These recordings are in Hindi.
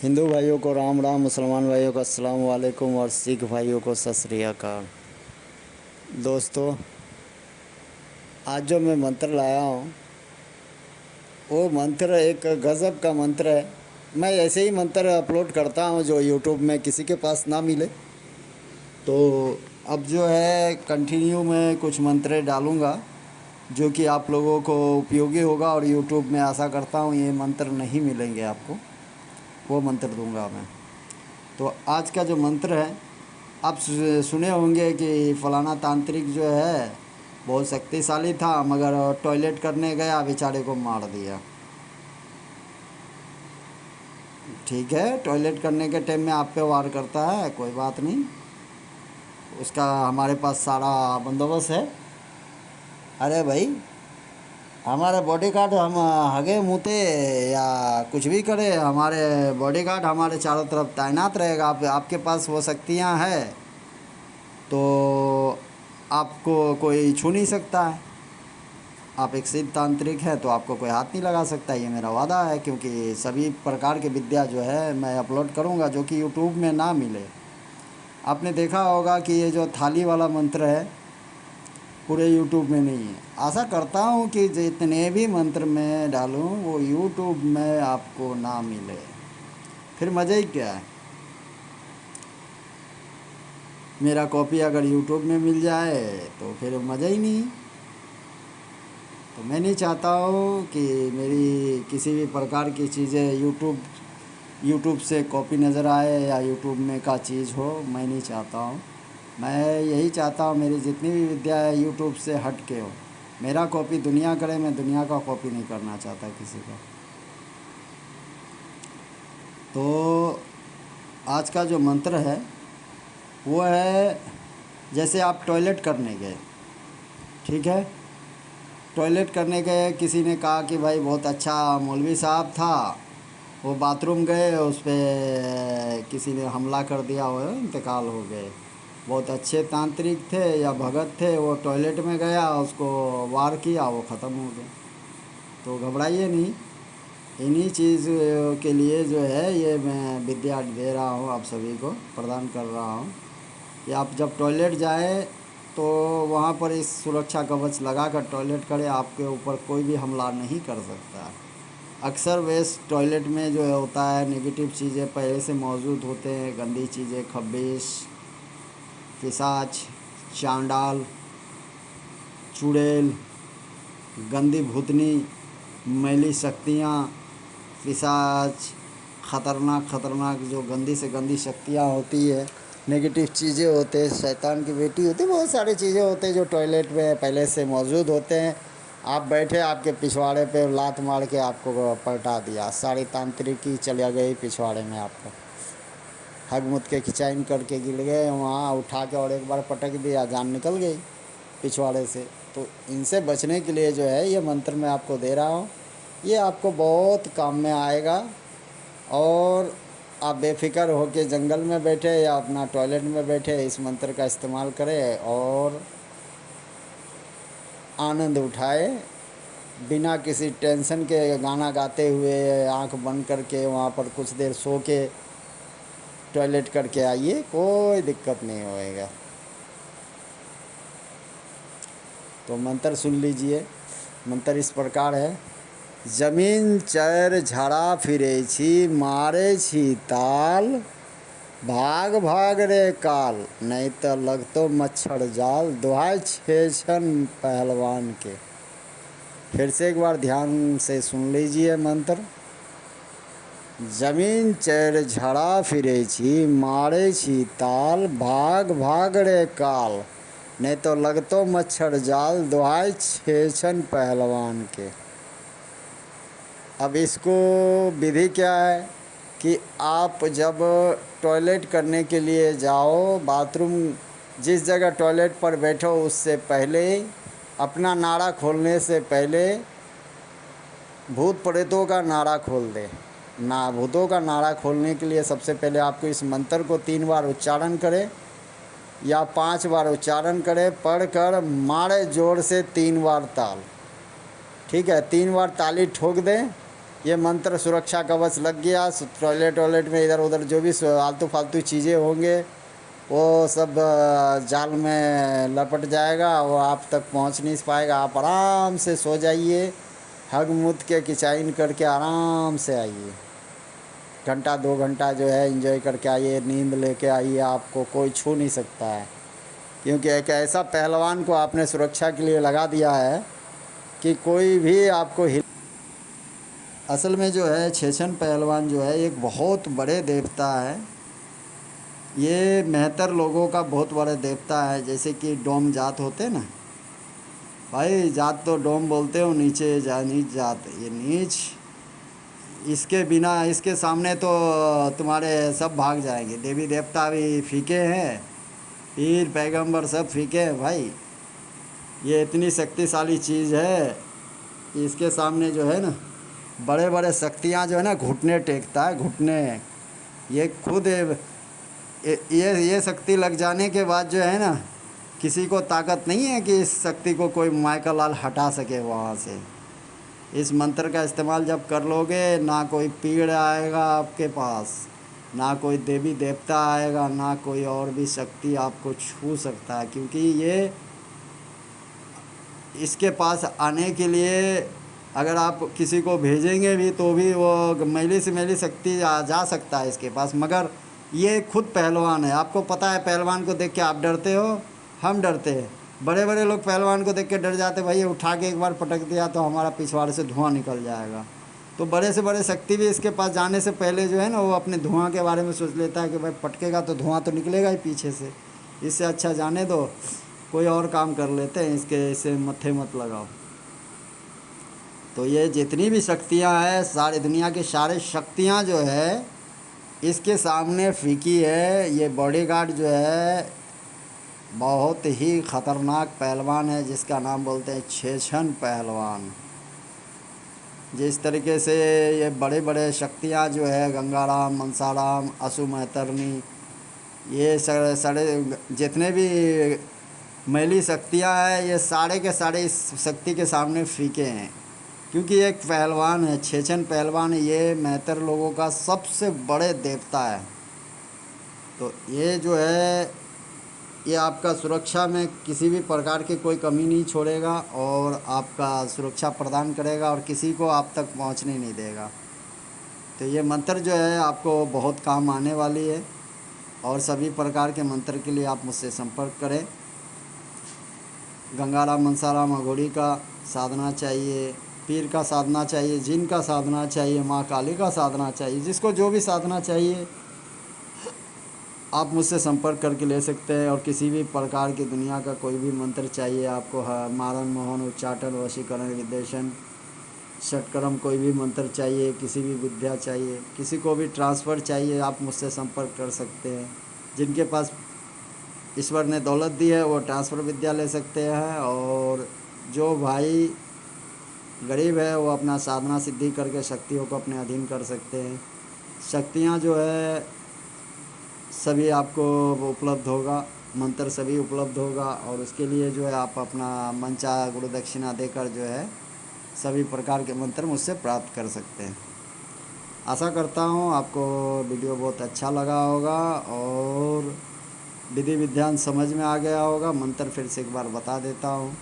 हिंदू भाइयों को राम राम, मुसलमान भाइयों को अस्सलाम वालेकुम और सिख भाइयों को सत श्री अकाल। दोस्तों, आज जो मैं मंत्र लाया हूँ वो मंत्र एक गज़ब का मंत्र है। मैं ऐसे ही मंत्र अपलोड करता हूँ जो यूट्यूब में किसी के पास ना मिले। तो अब जो है कंटिन्यू मैं कुछ मंत्र डालूँगा जो कि आप लोगों को उपयोगी होगा, और यूट्यूब में आशा करता हूँ ये मंत्र नहीं मिलेंगे आपको, वो मंत्र दूंगा मैं। तो आज का जो मंत्र है, आप सुने होंगे कि फलाना तांत्रिक जो है बहुत शक्तिशाली था, मगर टॉयलेट करने गया, बेचारे को मार दिया। ठीक है, टॉयलेट करने के टाइम में आप पे वार करता है, कोई बात नहीं, उसका हमारे पास सारा बंदोबस्त है। अरे भाई, हमारे बॉडीगार्ड, हम हगे मुते या कुछ भी करे, हमारे बॉडीगार्ड हमारे चारों तरफ तैनात रहेगा। आपके पास वो शक्तियाँ हैं तो आपको कोई छू नहीं सकता है। आप एक सिद्ध तांत्रिक हैं तो आपको कोई हाथ नहीं लगा सकता, ये मेरा वादा है। क्योंकि सभी प्रकार की विद्या जो है मैं अपलोड करूँगा जो कि यूट्यूब में ना मिले। आपने देखा होगा कि ये जो थाली वाला मंत्र है पूरे यूट्यूब में नहीं है। आशा करता हूँ कि जितने भी मंत्र मैं डालूँ वो यूट्यूब में आपको ना मिले, फिर मज़ा ही क्या है। मेरा कॉपी अगर यूट्यूब में मिल जाए तो फिर मज़ा ही नहीं। तो मैं नहीं चाहता हूँ कि मेरी किसी भी प्रकार की चीज़ें यूट्यूब से कॉपी नज़र आए या यूट्यूब में का चीज़ हो, मैं नहीं चाहता हूँ। मैं यही चाहता हूँ मेरी जितनी भी विद्या है यूट्यूब से हट के हो। मेरा कॉपी दुनिया करे, मैं दुनिया का कॉपी नहीं करना चाहता किसी का। तो आज का जो मंत्र है वो है, जैसे आप टॉयलेट करने गए, ठीक है, टॉयलेट करने गए, किसी ने कहा कि भाई बहुत अच्छा मौलवी साहब था, वो बाथरूम गए, उस पर किसी ने हमला कर दिया, वो इंतकाल हो गए। बहुत अच्छे तांत्रिक थे या भगत थे, वो टॉयलेट में गया, उसको वार किया, वो ख़त्म हो गए। तो घबराइए नहीं, इन्हीं चीज़ के लिए जो है ये मैं विद्या दे रहा हूँ, आप सभी को प्रदान कर रहा हूँ कि आप जब टॉयलेट जाए तो वहाँ पर इस सुरक्षा कवच लगा कर टॉयलेट करें, आपके ऊपर कोई भी हमला नहीं कर सकता। अक्सर वेस्ट टॉयलेट में जो होता है नेगेटिव चीज़ें पहले से मौजूद होते हैं, गंदी चीज़ें, खब्बिश, पिशाच, चांडाल, चुड़ैल, गंदी भूतनी, मैली शक्तियाँ, पिशाच, ख़तरनाक ख़तरनाक जो गंदी से गंदी शक्तियाँ होती है, नेगेटिव चीज़ें होते हैं, शैतान की बेटी होती है, बहुत सारी चीज़ें होते हैं जो टॉयलेट में पहले से मौजूद होते हैं। आप बैठे, आपके पिछवाड़े पे लात मार के आपको पलटा दिया, सारी तांत्रिकी चली गई पिछवाड़े में, आपको हग मुत के खिंचाइन करके गिर गए वहाँ, उठा के और एक बार पटक दिया, जान निकल गई पिछवाड़े से। तो इनसे बचने के लिए जो है ये मंत्र मैं आपको दे रहा हूँ, ये आपको बहुत काम में आएगा। और आप बेफिक्र होकर जंगल में बैठे या अपना टॉयलेट में बैठे इस मंत्र का इस्तेमाल करें और आनंद उठाए, बिना किसी टेंशन के गाना गाते हुए आंख बंद करके वहाँ पर कुछ देर सो के टॉयलेट करके आइए, कोई दिक्कत नहीं होएगा। तो मंत्र सुन लीजिए। मंत्र इस प्रकार है, जमीन चर झड़ा फिरे छी, मारे छी ताल, भाग भाग रे काल, नहीं तो लगतो मच्छर जाल, दुहाई छेछन पहलवान के। फिर से एक बार ध्यान से सुन लीजिए मंत्र। जमीन चर झड़ा फिरे छी, मारे छी ताल, भाग भाग रे काल, नहीं तो लगतो मच्छर जाल, दुहाई छेछन पहलवान के। अब इसको विधि क्या है कि आप जब टॉयलेट करने के लिए जाओ, बाथरूम जिस जगह टॉयलेट पर बैठो उससे पहले, अपना नाड़ा खोलने से पहले भूत प्रेतों का नाड़ा खोल दे। भूतों का नाड़ा खोलने के लिए सबसे पहले आपको इस मंत्र को 3 बार उच्चारण करें या 5 बार उच्चारण करें, पढ़कर मारे जोर से 3 बार ताल, ठीक है, 3 बार ताली ठोक दें ये मंत्र सुरक्षा कवच लग गया, टॉयलेट वॉयलेट में इधर उधर जो भी आलतू फालतू चीज़ें होंगे वो सब जाल में लपट जाएगा और आप तक पहुंच नहीं पाएगा। आप आराम से सो जाइए, हग मुद के किचाइन करके आराम से आइए, घंटा 2 घंटा जो है एंजॉय करके आइए, नींद लेके आइए, आपको कोई छू नहीं सकता है। क्योंकि एक ऐसा पहलवान को आपने सुरक्षा के लिए लगा दिया है कि कोई भी आपको हिल। असल में जो है छेछन पहलवान जो है एक बहुत बड़े देवता है। ये मेहतर लोगों का बहुत बड़ा देवता है। जैसे कि डोम जात होते ना भाई, जात तो डोम बोलते हो, नीचे नीच जात, ये नीच, इसके बिना इसके सामने तो तुम्हारे सब भाग जाएंगे। देवी देवता भी फीके हैं, पीर पैगंबर सब फीके हैं भाई। ये इतनी शक्तिशाली चीज़ है कि इसके सामने जो है ना बड़े बड़े शक्तियाँ जो है ना घुटने टेकता है, घुटने। ये खुद ये शक्ति लग जाने के बाद जो है ना किसी को ताकत नहीं है कि इस शक्ति को कोई माइका लाल हटा सके वहाँ से। इस मंत्र का इस्तेमाल जब कर लोगे, ना कोई पीड़ आएगा आपके पास, ना कोई देवी देवता आएगा, ना कोई और भी शक्ति आपको छू सकता है। क्योंकि ये इसके पास आने के लिए अगर आप किसी को भेजेंगे भी तो भी वो मैली से मैली शक्ति जा सकता है इसके पास। मगर ये खुद पहलवान है। आपको पता है पहलवान को देख के आप डरते हो, हम डरते हैं। बड़े बड़े लोग पहलवान को देख के डर जाते, भाई उठा के एक बार पटक दिया तो हमारा पिछवाड़े से धुआं निकल जाएगा। तो बड़े से बड़े शक्ति भी इसके पास जाने से पहले जो है ना वो अपने धुआं के बारे में सोच लेता है कि भाई पटकेगा तो धुआं तो निकलेगा ही पीछे से, इससे अच्छा जाने दो, कोई और काम कर लेते हैं, इसके इसे मत्थे मत लगाओ। तो ये जितनी भी शक्तियाँ हैं, सारी दुनिया की सारी शक्तियाँ जो है इसके सामने फीकी है। ये बॉडीगार्ड जो है बहुत ही ख़तरनाक पहलवान है, जिसका नाम बोलते हैं छेछन पहलवान। जिस तरीके से ये बड़े बड़े शक्तियाँ जो है गंगाराम, मनसाराम, असु महतरनी, ये सारे जितने भी मैली शक्तियाँ हैं ये सारे के सारे इस शक्ति के सामने फीके हैं। क्योंकि एक पहलवान है, छेछन पहलवान, ये मेहतर लोगों का सबसे बड़े देवता है। तो ये जो है ये आपका सुरक्षा में किसी भी प्रकार की कोई कमी नहीं छोड़ेगा और आपका सुरक्षा प्रदान करेगा और किसी को आप तक पहुंचने नहीं देगा। तो ये मंत्र जो है आपको बहुत काम आने वाली है। और सभी प्रकार के मंत्र के लिए आप मुझसे संपर्क करें। गंगाराम, मनसाराम, अघोरी का साधना चाहिए, पीर का साधना चाहिए, जिन का साधना चाहिए, माँ काली का साधना चाहिए, जिसको जो भी साधना चाहिए आप मुझसे संपर्क करके ले सकते हैं। और किसी भी प्रकार की दुनिया का कोई भी मंत्र चाहिए आपको, मारण, मोहन, उच्चाटन, वशीकरण, विदेशन, षटकर्म, कोई भी मंत्र चाहिए, किसी भी विद्या चाहिए, किसी को भी ट्रांसफ़र चाहिए, आप मुझसे संपर्क कर सकते हैं। जिनके पास ईश्वर ने दौलत दी है वो ट्रांसफ़र विद्या ले सकते हैं। और जो भाई गरीब है वो अपना साधना सिद्धि करके शक्तियों को अपने अधीन कर सकते हैं। शक्तियाँ जो है सभी आपको उपलब्ध होगा, मंत्र सभी उपलब्ध होगा। और उसके लिए जो है आप अपना मनचाहा गुरु दक्षिणा देकर जो है सभी प्रकार के मंत्र मुझसे प्राप्त कर सकते हैं। आशा करता हूँ आपको वीडियो बहुत अच्छा लगा होगा और विधि विधान समझ में आ गया होगा। मंत्र फिर से एक बार बता देता हूँ।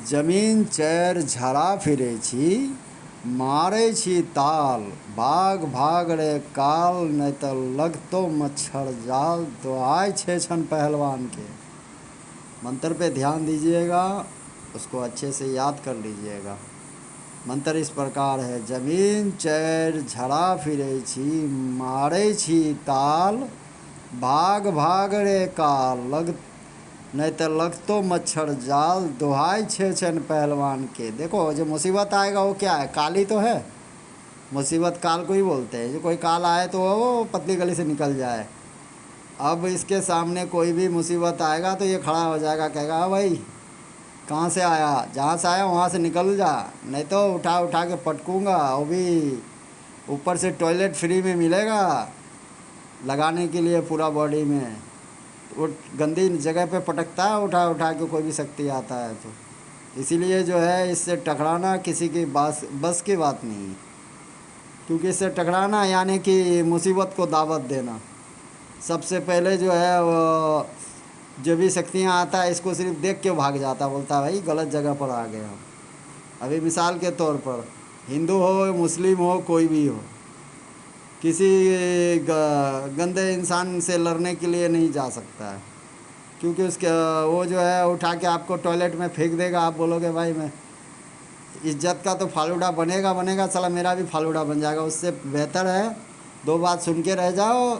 जमीन चैर झरा फिरे छी, मारे छी ताल, भाग भाग रे काल, नहीं तो लग तो मच्छर जाल। दुआई छेछन पहलवान के। मंत्र पे ध्यान दीजिएगा, उसको अच्छे से याद कर लीजिएगा। मंत्र इस प्रकार है, जमीन चैर झरा फिरे छी, मारे छी ताल, भाग भाग रे काल, नहीं तो लग तो मच्छर जाल। दुहाई छेछन पहलवान के। देखो जो मुसीबत आएगा वो क्या है, काल ही तो है। मुसीबत काल को ही बोलते हैं। जो कोई काल आए तो वो पतली गली से निकल जाए। अब इसके सामने कोई भी मुसीबत आएगा तो ये खड़ा हो जाएगा, कहेगा हाँ भाई कहाँ से आया, जहाँ से आया वहाँ से निकल जा, नहीं तो उठा उठा के पटकूँगा। वो भी ऊपर से टॉयलेट फ्री में मिलेगा लगाने के लिए पूरा बॉडी में। वो गंदी जगह पे पटकता है उठा उठा के, कोई भी शक्ति आता है तो। इसीलिए जो है इससे टकराना किसी की बस की बात नहीं है, क्योंकि इससे टकराना यानी कि मुसीबत को दावत देना। सबसे पहले जो है वो जो भी शक्तियाँ आता है इसको सिर्फ देख के भाग जाता, बोलता है भाई गलत जगह पर आ गए हम। अभी मिसाल के तौर पर हिंदू हो मुस्लिम हो कोई भी हो, किसी गंदे इंसान से लड़ने के लिए नहीं जा सकता है, क्योंकि उसके वो जो है उठा के आपको टॉयलेट में फेंक देगा। आप बोलोगे भाई मैं इज्जत का तो फालूदा बनेगा बनेगा, साला मेरा भी फालूदा बन जाएगा। उससे बेहतर है दो बात सुन के रह जाओ,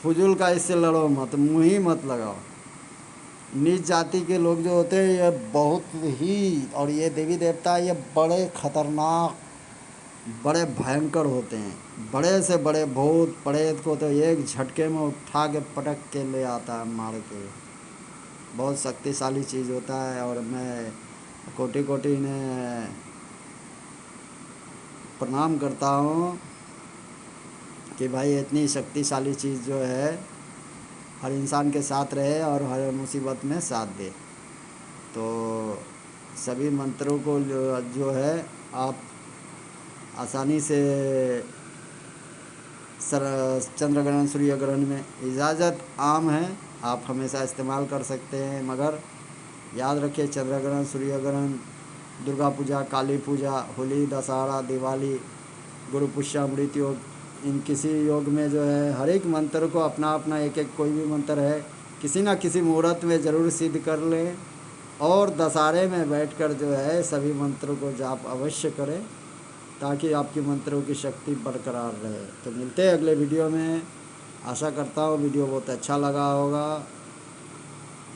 फजूल का इससे लड़ो मत, मुँह ही मत लगाओ। नीच जाति के लोग जो होते हैं ये बहुत ही, और ये देवी देवता ये बड़े खतरनाक बड़े भयंकर होते हैं। बड़े से बड़े भूत प्रेत को तो एक झटके में उठा के पटक के ले आता है मार के। बहुत शक्तिशाली चीज़ होता है, और मैं कोटि कोटि इन्हें प्रणाम करता हूँ कि भाई इतनी शक्तिशाली चीज़ जो है हर इंसान के साथ रहे और हर मुसीबत में साथ दे। तो सभी मंत्रों को जो है आप आसानी से चंद्र ग्रहण सूर्य ग्रहण में इजाज़त आम है, आप हमेशा इस्तेमाल कर सकते हैं। मगर याद रखिए चंद्र ग्रहण सूर्य ग्रहण, दुर्गा पूजा, काली पूजा, होली, दशहरा, दिवाली, गुरु पुष्यामृत योग, इन किसी योग में जो है हर एक मंत्र को अपना अपना एक एक कोई भी मंत्र है किसी ना किसी मुहूर्त में ज़रूर सिद्ध कर लें, और दशहरे में बैठकर जो है सभी मंत्रों को जाप अवश्य करें, ताकि आपकी मंत्रों की शक्ति बरकरार रहे। तो मिलते हैं अगले वीडियो में। आशा करता हूँ वीडियो बहुत अच्छा लगा होगा।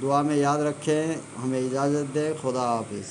दुआ में याद रखें, हमें इजाज़त दें। खुदा हाफिज़।